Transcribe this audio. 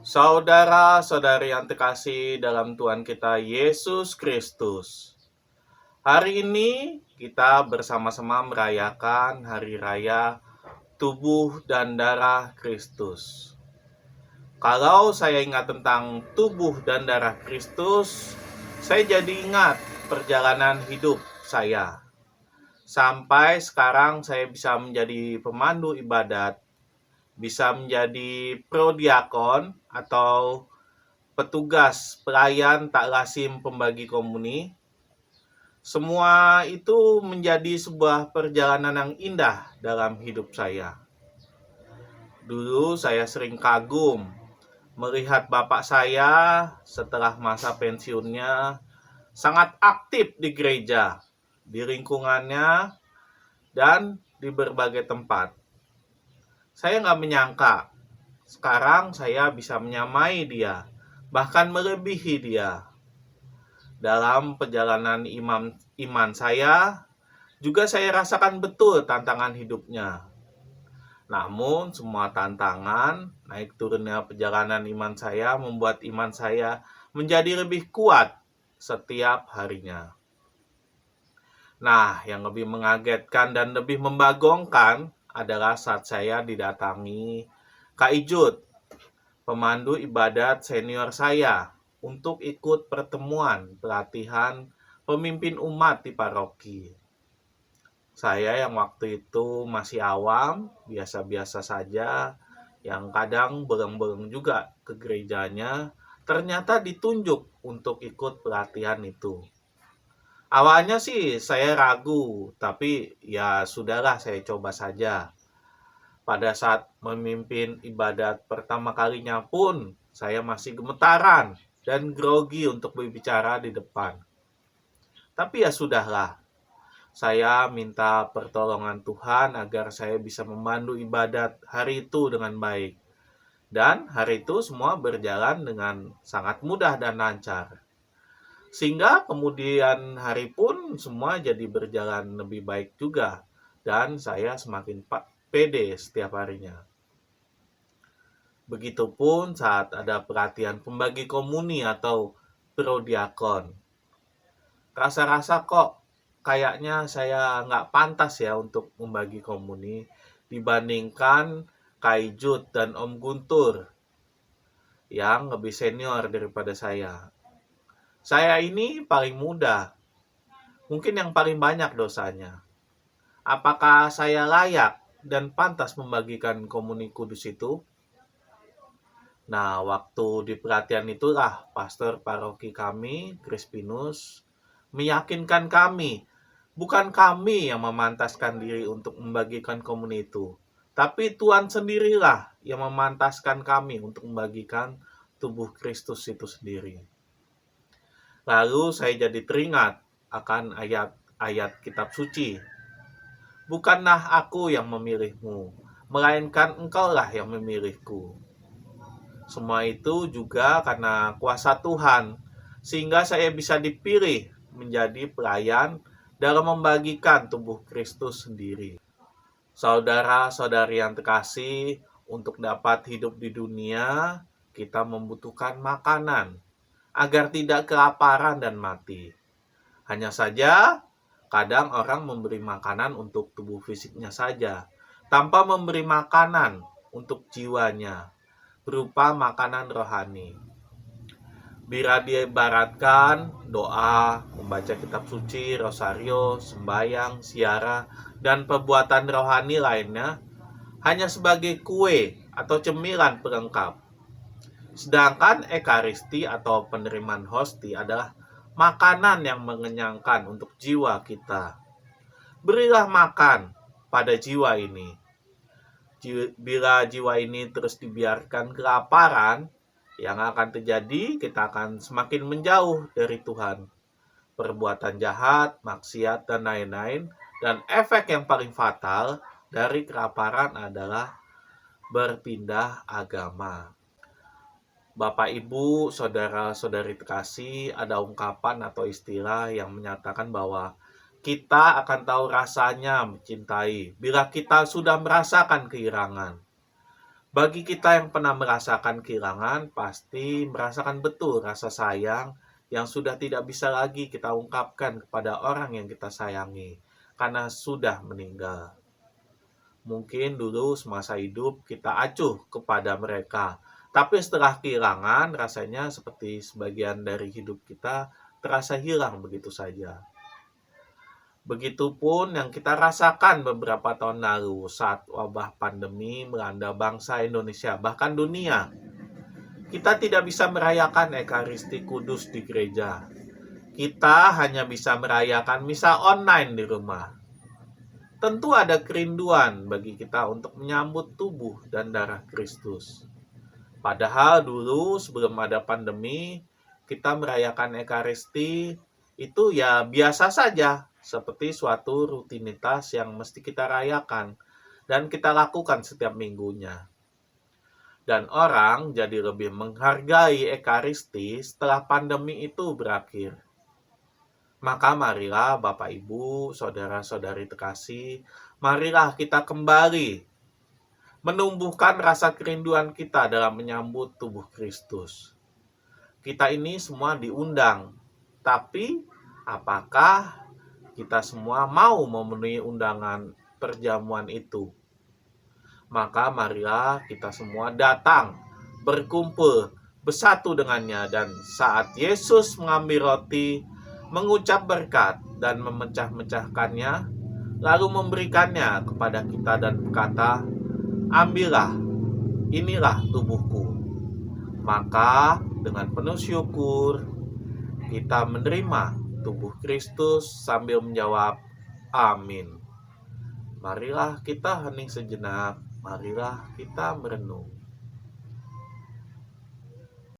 Saudara-saudari yang terkasih dalam Tuhan kita Yesus Kristus. Hari ini kita bersama-sama merayakan Hari Raya Tubuh dan Darah Kristus. Kalau saya ingat tentang tubuh dan darah Kristus, saya jadi ingat perjalanan hidup saya. Sampai sekarang saya bisa menjadi pemandu ibadat, bisa menjadi prodiakon atau petugas pelayan tak lazim pembagi komuni. Semua itu menjadi sebuah perjalanan yang indah dalam hidup saya. Dulu saya sering kagum melihat bapak saya setelah masa pensiunnya sangat aktif di gereja, di lingkungannya, dan di berbagai tempat. Saya nggak menyangka sekarang saya bisa menyamai dia, bahkan melebihi dia. Dalam perjalanan iman saya, juga saya rasakan betul tantangan hidupnya. Namun semua tantangan, naik turunnya perjalanan iman saya membuat iman saya menjadi lebih kuat setiap harinya. Nah, yang lebih mengagetkan dan lebih membagongkan adalah saat saya didatangi Kak Ijut, pemandu ibadat senior saya, untuk ikut pertemuan pelatihan pemimpin umat di paroki. Saya yang waktu itu masih awam, biasa-biasa saja, yang kadang beleng-beleng juga ke gerejanya, ternyata ditunjuk untuk ikut pelatihan itu. Awalnya sih saya ragu, tapi ya sudahlah, saya coba saja. Pada saat memimpin ibadat pertama kalinya pun, saya masih gemetaran dan grogi untuk berbicara di depan. Tapi ya sudahlah, saya minta pertolongan Tuhan agar saya bisa memandu ibadat hari itu dengan baik. Dan hari itu semua berjalan dengan sangat mudah dan lancar. Sehingga kemudian hari pun semua jadi berjalan lebih baik juga. Dan saya semakin pede setiap harinya. Begitupun saat ada pelatihan pembagi komuni atau prodiakon. Rasa-rasa kok kayaknya saya nggak pantas ya untuk membagi komuni dibandingkan Kak Ijut dan Om Guntur yang lebih senior daripada saya. Saya ini paling muda, mungkin yang paling banyak dosanya. Apakah saya layak dan pantas membagikan komuni kudus itu? Nah, waktu di pelatihan itulah pastor paroki kami, Crispinus, meyakinkan kami. Bukan kami yang memantaskan diri untuk membagikan komuni itu, tapi Tuhan sendirilah yang memantaskan kami untuk membagikan tubuh Kristus itu sendiri. Lalu saya jadi teringat akan ayat-ayat kitab suci. Bukanlah aku yang memilihmu, melainkan engkaulah yang memilihku. Semua itu juga karena kuasa Tuhan, sehingga saya bisa dipilih menjadi pelayan dalam membagikan tubuh Kristus sendiri. Saudara-saudari yang terkasih, untuk dapat hidup di dunia, kita membutuhkan makanan agar tidak kelaparan dan mati. Hanya saja, kadang orang memberi makanan untuk tubuh fisiknya saja, tanpa memberi makanan untuk jiwanya, berupa makanan rohani. Bila diibaratkan doa, membaca kitab suci, rosario, sembahyang, siara, dan perbuatan rohani lainnya hanya sebagai kue atau cemilan pelengkap. Sedangkan ekaristi atau penerimaan hosti adalah makanan yang mengenyangkan untuk jiwa kita. Berilah makan pada jiwa ini. Bila jiwa ini terus dibiarkan kelaparan, yang akan terjadi, kita akan semakin menjauh dari Tuhan. Perbuatan jahat, maksiat, dan lain-lain. Dan efek yang paling fatal dari kelaparan adalah berpindah agama. Bapak, Ibu, saudara-saudari terkasih, ada ungkapan atau istilah yang menyatakan bahwa kita akan tahu rasanya mencintai bila kita sudah merasakan kehilangan. Bagi kita yang pernah merasakan kehilangan, pasti merasakan betul rasa sayang yang sudah tidak bisa lagi kita ungkapkan kepada orang yang kita sayangi karena sudah meninggal. Mungkin dulu semasa hidup kita acuh kepada mereka, tapi setelah kehilangan rasanya seperti sebagian dari hidup kita terasa hilang begitu saja. Begitupun yang kita rasakan beberapa tahun lalu saat wabah pandemi melanda bangsa Indonesia, bahkan dunia. Kita tidak bisa merayakan Ekaristi Kudus di gereja. Kita hanya bisa merayakan misa online di rumah. Tentu ada kerinduan bagi kita untuk menyambut tubuh dan darah Kristus. Padahal dulu sebelum ada pandemi, kita merayakan Ekaristi itu ya biasa saja, seperti suatu rutinitas yang mesti kita rayakan dan kita lakukan setiap minggunya. Dan orang jadi lebih menghargai Ekaristi setelah pandemi itu berakhir. Maka marilah Bapak Ibu, saudara-saudari terkasih, marilah kita kembali menumbuhkan rasa kerinduan kita dalam menyambut tubuh Kristus. Kita ini semua diundang, tapi apakah kita semua mau memenuhi undangan perjamuan itu? Maka marilah kita semua datang, berkumpul, bersatu dengannya, dan saat Yesus mengambil roti, mengucap berkat dan memecah-mecahkannya, lalu memberikannya kepada kita dan berkata, "Ambillah, inilah tubuhku." Maka dengan penuh syukur, kita menerima tubuh Kristus sambil menjawab, "Amin." Marilah kita hening sejenak, marilah kita merenung.